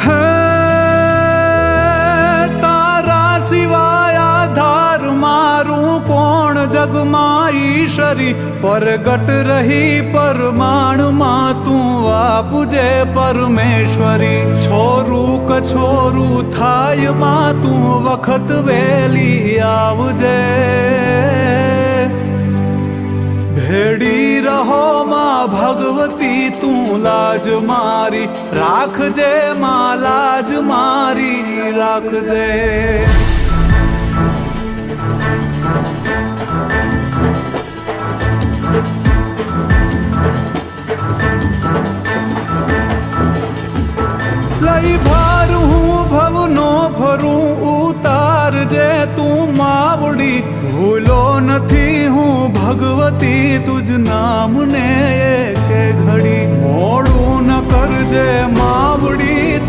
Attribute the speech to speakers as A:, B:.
A: હે તારા સિવાય આધાર મારું કોણ જગમાં ઈશ્વરી પરગટ રહી પરમાણમાં તું આપજે પરમેશ્વરી છોરું કછોરું થાય માં તું વખત વેલી આવજે ભેડી રહો માં ભગવતી તું લાજ મારી રાખજે માં લાજ મારી રાખજે લઈ ભાર હું ભવનો ભરું ઉતારજે તું માવડી ભૂલો નથી હું ભગવતી તુજ નામને એક ઘડી મોડું ન કરજે માવડી